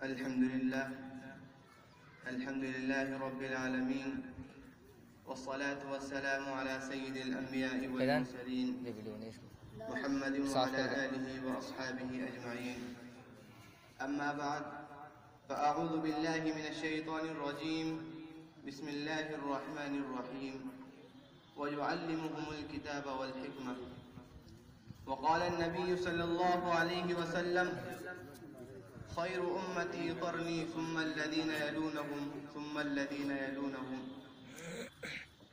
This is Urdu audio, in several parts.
الحمد لله رب العالمين، والصلاة والسلام على سيد الأنبياء والمرسلين محمد وعلى آله وأصحابه أجمعين. أما بعد، فأعوذ بالله من الشيطان الرجيم. بسم الله الرحمن الرحيم. ويعلمهم الكتاب والحكمة. وقال النبي صلى الله عليه وسلم: خير أمتي قرني ثم الذين يلونهم ثم الذين يلونهم.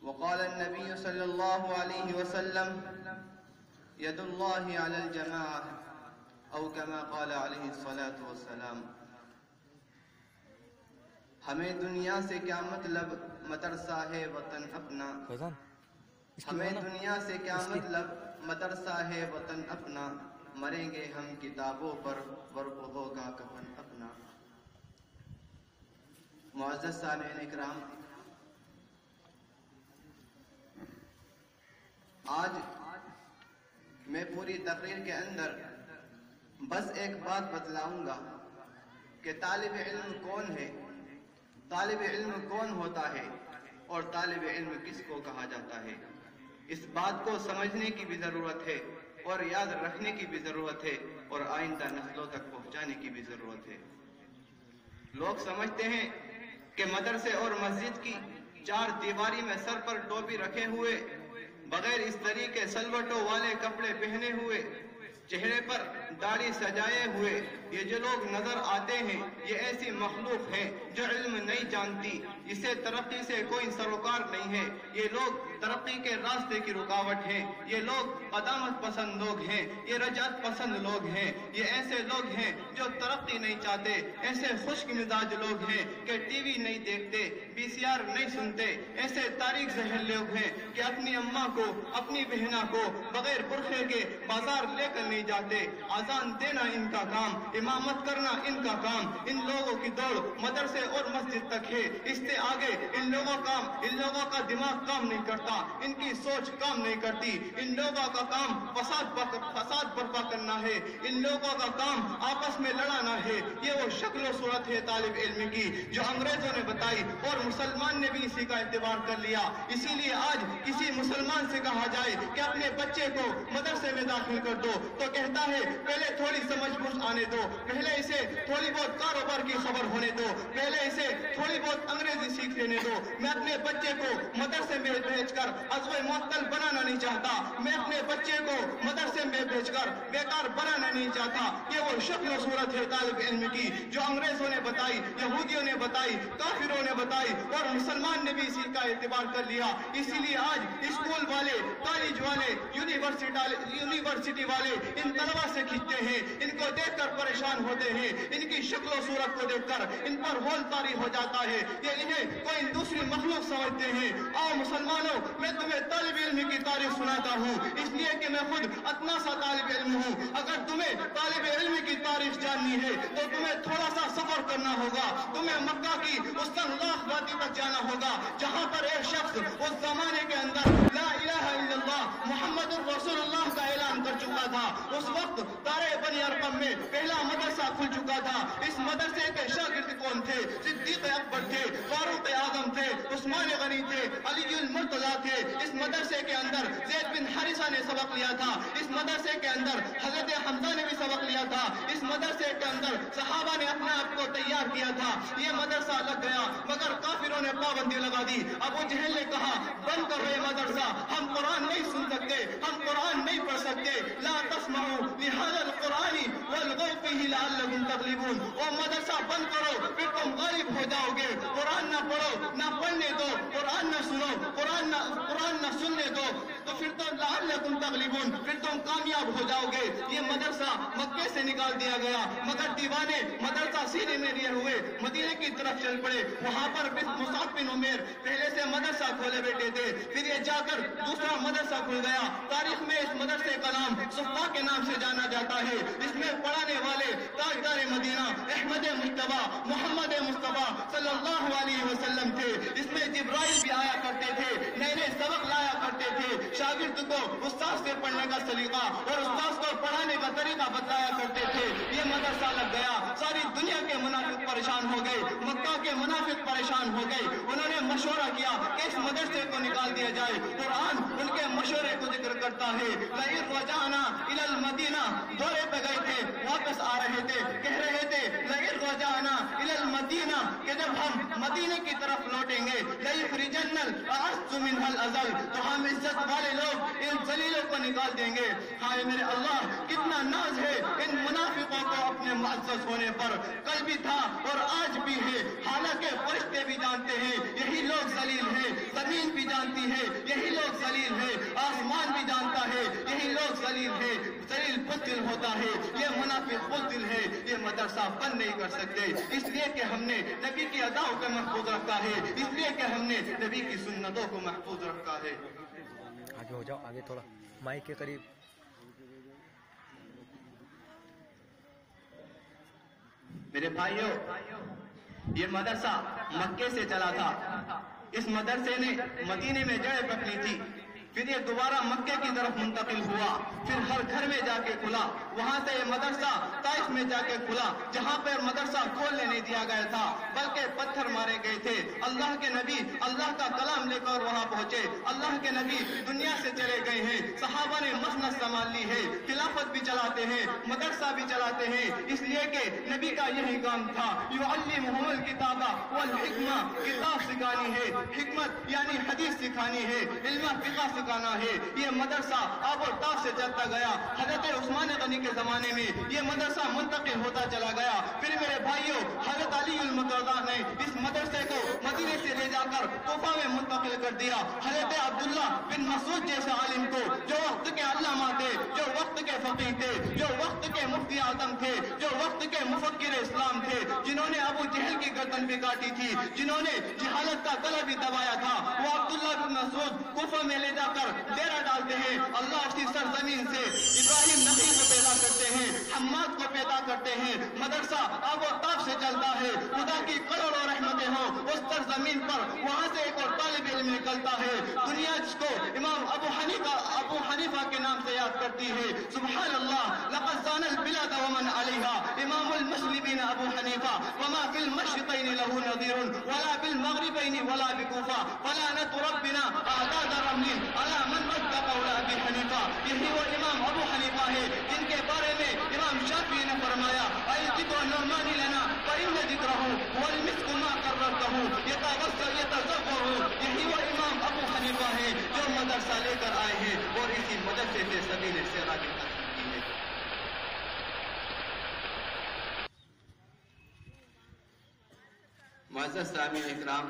وقال النبي صلى الله عليه وسلم: يد الله على الجماعة، أو كما قال عليه الصلاة والسلام. ہمیں دنیا سے کیا مطلب، مدرسہ ہے وطن اپنا. ہمیں دنیا سے کیا مطلب، مدرسہ ہے وطن اپنا. مریں گے ہم کتابوں پر، ورق ہوگا کفن اپنا. معزز سامعین اکرام، آج میں پوری تقریر کے اندر بس ایک بات بتلاؤں گا کہ طالب علم کون ہے، طالب علم کون ہوتا ہے، اور طالب علم کس کو کہا جاتا ہے. اس بات کو سمجھنے کی بھی ضرورت ہے اور یاد رکھنے کی بھی ضرورت ہے اور آئندہ نسلوں تک پہنچانے کی بھی ضرورت ہے. لوگ سمجھتے ہیں کہ مدرسے اور مسجد کی چار دیواری میں سر پر ٹوپی رکھے ہوئے، بغیر استری کے سلوٹوں والے کپڑے پہنے ہوئے، چہرے پر داڑھی سجائے ہوئے یہ جو لوگ نظر آتے ہیں، یہ ایسی مخلوق ہیں جو علم نہیں جانتی، اسے ترقی سے کوئی سروکار نہیں ہے. یہ لوگ ترقی کے راستے کی رکاوٹ ہیں. یہ لوگ قدامت پسند لوگ ہیں. یہ رجعت پسند لوگ ہیں. یہ ایسے لوگ ہیں جو ترقی نہیں چاہتے. ایسے خشک مزاج لوگ ہیں کہ ٹی وی نہیں دیکھتے، پی سی آر نہیں سنتے. ایسے تاریک ذہن لوگ ہیں کہ اپنی اماں کو، اپنی بہنا کو بغیر برقعے کے بازار لے کر نہیں جاتے. اذان دینا ان کا کام، امامت کرنا ان کا کام. ان لوگوں کی دوڑ مدرسے اور مسجد تک ہے. اس سے آگے ان لوگوں کا دماغ کام نہیں کرتا، ان کی سوچ کام نہیں کرتی. ان لوگوں کا کام فساد برپا کرنا ہے. ان لوگوں کا کام آپس میں لڑانا ہے. یہ وہ شکل و صورت ہے طالب علم کی جو انگریزوں نے بتائی اور مسلمان نے بھی اسی کا اعتبار کر لیا. اسی لیے آج کسی مسلمان سے کہا جائے کہ اپنے بچے کو مدرسے میں داخل کر دو تو کہتا ہے پہلے تھوڑی سمجھ بوجھ آنے دو، پہلے اسے تھوڑی بہت کاروبار کی خبر ہونے دو، پہلے اسے تھوڑی بہت انگریزی سیکھ لینے دو. میں اپنے بچے کو مدرسے میں بھیج کر عضو معطل بنانا نہیں چاہتا. میں اپنے بچے کو مدرسے میں بھیج کر بیکار بنانا نہیں چاہتا. یہ وہ شکل و صورت ہے طالب علم کی جو انگریزوں نے بتائی، یہودیوں نے بتائی، کافروں نے بتائی اور مسلمان نے بھی اسی کا اعتبار کر لیا. اسی لیے آج اسکول والے، کالج والے، یونیورسٹی والے ان طلبا سے کھینچتے ہیں، ان کو دیکھ کر پریشان ہوتے ہیں، ان کی شکل و صورت کو دیکھ کر ان پر ہول طاری ہو جاتا ہے. یہ انہیں کوئی دوسری مخلوق سمجھتے ہیں. آؤ مسلمانوں، میں تمہیں طالب علم کی تاریخ سناتا ہوں، اس لیے کہ میں خود اتنا سا طالب علم ہوں. اگر تمہیں طالب علم کی تاریخ جاننی ہے تو تمہیں تھوڑا سا سفر کرنا ہوگا. تمہیں مکہ کی اس تنگلاخ وادی تک جانا ہوگا جہاں پر ایک شخص اس زمانے کے اندر لا الہ الا اللہ محمد الرسول اللہ کا اعلان کر چکا تھا. اس وقت تارے بنی ارقم میں پہلا مدرسہ کھل چکا تھا. اس مدرسے کے شاگرد کون تھے؟ صدیق اکبر تھے، فاروق اعظم تھے، عثمان غنی تھے، علی المرتضیٰ تھے. اس مدرسے کے اندر زید بن حارثہ نے سبق لیا تھا. اس مدرسے کے اندر حضرت حمزہ نے بھی سبق لیا تھا. اس مدرسے کے اندر صحابہ نے اپنے آپ کو تیار کیا تھا. یہ مدرسہ لگ گیا مگر کافروں نے پابندی لگا دی. ابو جہل نے کہا بند کرو یہ مدرسہ، ہم قرآن نہیں سن سکتے، ہم قرآن نہیں پڑھ سکتے. لا تسمعوا لهذا القرآن والغوا فيه لعلكم تغلبون. وہ مدرسہ بند کرو پھر تم غالب ہو جاؤ گے. قرآن نہ پڑھو، نہ پڑھنے دو، قرآن نہ سنو، قرآن نہ سننے دو تو پھر تم لعلکم تغلبون، پھر تم کامیاب ہو جاؤ گے. یہ مدرسہ مکے سے نکال دیا گیا مگر دیوانے مدرسہ سینے میں لیے ہوئے مدینے کی طرف چل پڑے. وہاں پر مصعب بن عمیر پہلے سے مدرسہ کھولے بیٹھے تھے. پھر یہ جا کر دوسرا مدرسہ کھل گیا. تاریخ میں اس مدرسے کا نام صفا کے نام سے جانا جاتا ہے. اس میں پڑھانے والے تاجدار مدینہ احمد مجتبیٰ محمد مصطفیٰ صلی اللہ علیہ وسلم تھے. اس میں جبرائیل بھی آیا کرتے تھے، نئے نئے سبق لایا کرتے تھے. شاگرد کو استاد سے پڑھنے کا سلیقہ اور استاد کو پڑھانے کا طریقہ بتایا کرتے تھے. یہ مدرسہ عرصہ لگ گیا، ساری دنیا کے منافق پریشان ہو گئے، مکہ کے منافق پریشان ہو گئے. انہوں نے مشورہ کیا کہ اس مدرسے کو نکال دیا جائے. قرآن ان کے مشورے کو ذکر کرتا ہے. لَئِن رَجَعْنَا إِلَى الْمَدِينَةِ، دورے پہ گئے تھے، واپس آ رہے تھے، کہہ رہے تھے لَئِن رَجَعْنَا إِلَى الْمَدِينَةِ، کہ جب ہم مدینے کی طرف لوٹیں گے لَيُخْرِجَنَّ الْأَعَزُّ مِنْهَا الْأَذَلَّ، تو ہم عزت والے لوگ ان ذلیلوں کو نکال دیں گے. ہائے میرے اللہ، کتنا ناز ہے ان منافقوں کو اپنے معزز ہونے پر. کل بھی تھا اور آج بھی ہے، حالانکہ فرشتے بھی جانتے ہیں یہی لوگ ذلیل ہیں، زمین بھی جانتی ہے یہی لوگ ذلیل ہیں، آسمان بھی جانتا ہے یہی لوگ ذلیل ہیں. ذلیل بزدل ہوتا ہے، یہ منافق بزدل ہے، یہ مدرسہ بند نہیں کر سکتے. اس لیے کہ ہم نے نبی کی اداؤں کو محفوظ رکھا ہے، اس لیے کہ ہم نے نبی کی سنتوں کو محفوظ رکھا ہے. آگے ہو جاؤ، آگے تھوڑا مائک کے قریب. میرے بھائیوں، یہ مدرسہ مکے سے چلا تھا. اس مدرسے نے مدینے میں جڑیں پکڑی تھی، پھر یہ دوبارہ مکے کی طرف منتقل ہوا، پھر ہر گھر میں جا کے کھلا. وہاں سے یہ مدرسہ طائف میں جا کے کھلا، جہاں پر مدرسہ کھولنے نہیں دیا گیا تھا بلکہ پتھر مارے گئے تھے. اللہ کے نبی اللہ کا کلام لے کر وہاں پہنچے. اللہ کے نبی دنیا سے چلے گئے ہیں، صحابہ نے مسند سنبھال لی ہے، خلافت بھی چلاتے ہیں، مدرسہ بھی چلاتے ہیں. اس لیے کہ نبی کا یہی کام تھا. یعلمہم الکتاب والحکمہ، کتاب سکھانی ہے، حکمت یعنی حدیث سکھانی ہے، علم فقہ سکھانا ہے. یہ مدرسہ آب و تاب سے چلتا گیا. حضرت عثمان غنی کے زمانے میں یہ مدرسہ منتقل ہوتا چلا گیا. پھر میرے بھائیوں، حضرت علی المقتدی نے اس مدرسے کو مدینے سے لے جا کر کوفہ میں منتقل کر دیا. حضرت عبداللہ بن مسعود جیسے عالم کو، جو وقت کے علامہ تھے، جو وقت کے فقیہ تھے، جو وقت کے مفتی اعظم تھے، جو وقت کے مفکر اسلام تھے، جنہوں نے ابو جہل کی گردن بھی کاٹی تھی، جنہوں نے جہالت کا گلا بھی دبایا تھا، وہ عبداللہ بن مسعود کوفہ میں لے جا کر ڈیرا ڈالتے ہیں. اللہ کی سرزمین سے ابراہیم نبی کو پیدا کرتے ہیں، حماد کو پیدا کرتے ہیں. مدرسہ آب و تاب سے چلتا ہے. خدا کی کروڑوں رحمتیں ہوں اس سرزمین پر. وہاں سے ایک اور طالب علم نکلتا ہے. دنیا جس کو امام ابو حنیفہ کے نام سے یاد کرتی ہے. سبحان اللہ، لقد زان البلاد ومن علیہا، امام المسلمین ابو حنیفہ، وما فی المشرقین له نظیر ولا بالمغربین ولا بکوفہ فلعنۃ ربنا اعداد رمل على من رد قول ابی حنیفہ. یہی وہ امام ابو حنیفہ ہے جن کے بارے میں امام شافعی نے فرمایا ذکر النعمان لنا فإن ذکرہ والمسک ما قررتہ یتذکر. یہی وہ امام ابو حنیفہ ہے جو مدرسہ لے کر آئے ہیں اور اسی مدرسے سے سبیل الصراط کی ہے. معزز سامعین اکرام،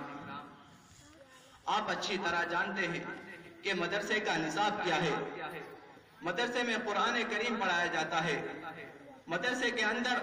آپ اچھی طرح جانتے ہیں کہ مدرسے کا نصاب کیا ہے. مدرسے میں قرآن کریم پڑھایا جاتا ہے. مدرسے کے اندر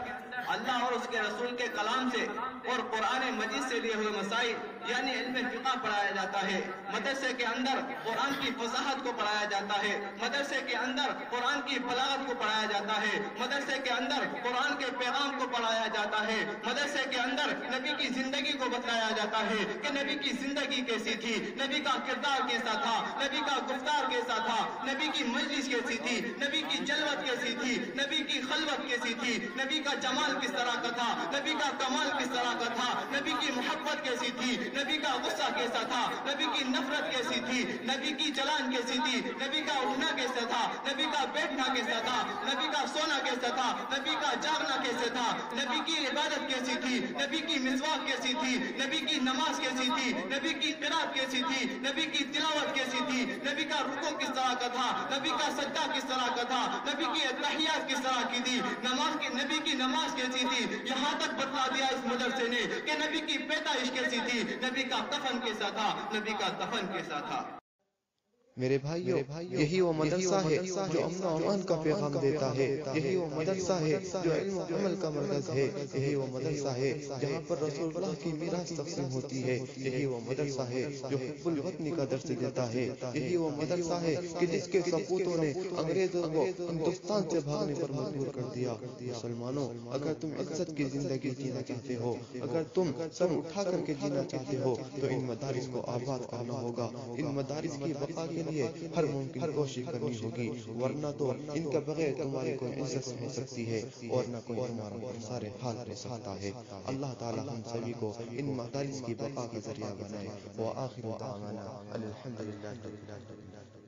اللہ اور اس کے رسول کے کلام سے اور قرآن مجید سے لیے ہوئے مسائل یعنی علم فقہ پڑھایا جاتا ہے. مدرسے کے اندر قرآن کی فصاحت کو پڑھایا جاتا ہے. مدرسے کے اندر قرآن کی بلاغت کو پڑھایا جاتا ہے. مدرسے کے اندر قرآن کے پیغام کو پڑھایا جاتا ہے. مدرسے کے اندر نبی کی زندگی کو بتلایا جاتا ہے کہ نبی کی زندگی کیسی تھی، نبی کا کردار کیسا تھا، نبی کا گفتار کیسا تھا، نبی کی مجلس کیسی تھی، نبی کی جلوت کیسی تھی، نبی کی خلوت کیسی تھی، نبی کا جمال کس طرح کا تھا، نبی کا کمال کس طرح کا تھا، نبی کی محبت کیسی تھی، نبی کا غصہ کیسا تھا، نبی کی نفرت کیسی تھی، نبی کی جلان کیسی تھی، نبی کا اٹھنا کیسا تھا، نبی کا بیٹھنا کیسا تھا، نبی کا سونا کیسا تھا، نبی کا جاگنا کیسے تھا، نبی کی عبادت کیسی تھی، نبی کی مسواک کیسی تھی، نبی کی نماز کیسی تھی، نبی کی قرات کیسی تھی، نبی کی تلاوت کیسی تھی، نبی کا رکوع کس طرح کا تھا، نبی کا سجدہ کس طرح کا تھا، نبی کی تحیات کس طرح کی تھی، نبی کی نماز کیسی تھی. یہاں تک بتلا دیا اس مدرسے نے کہ نبی کی پیدائش کیسی تھی، نبی کا کفن کیسا تھا، نبی کا دفن کیسا تھا. میرے بھائیوں، یہی وہ مدرسہ ہے جو امن و امان کا پیغام دیتا ہے. یہی وہ مدرسہ ہے جو علم و عمل کا مرکز ہے. یہی وہ مدرسہ ہے جہاں پر رسول اللہ کی میراث تقسیم ہوتی ہے. یہی وہ مدرسہ ہے جو حب الوطنی کا درس دیتا ہے. یہی وہ مدرسہ ہے کہ جس کے سپوتوں نے انگریزوں کو ہندوستان سے بھاگنے پر مجبور کر دیا. مسلمانوں، اگر تم عزت کی زندگی جینا چاہتے ہو، اگر تم سر اٹھا کر کے جینا چاہتے ہو، تو ان مدارس کو آباد کرنا ہوگا. ان مدارس کی بقا کے لیے ہر ممکن کوشش کرنی ہوگی، ورنہ تو ان کے بغیر تمہاری کوئی عزت ہو سکتی ہے اور نہ کوئی تمہارا سارے حال ہو سکتا ہے۔ اللہ تعالی ہم سبھی کو ان مدارس کی بقا کا ذریعہ بنائے۔ وآخر دعوانا الحمدللہ رب العالمین۔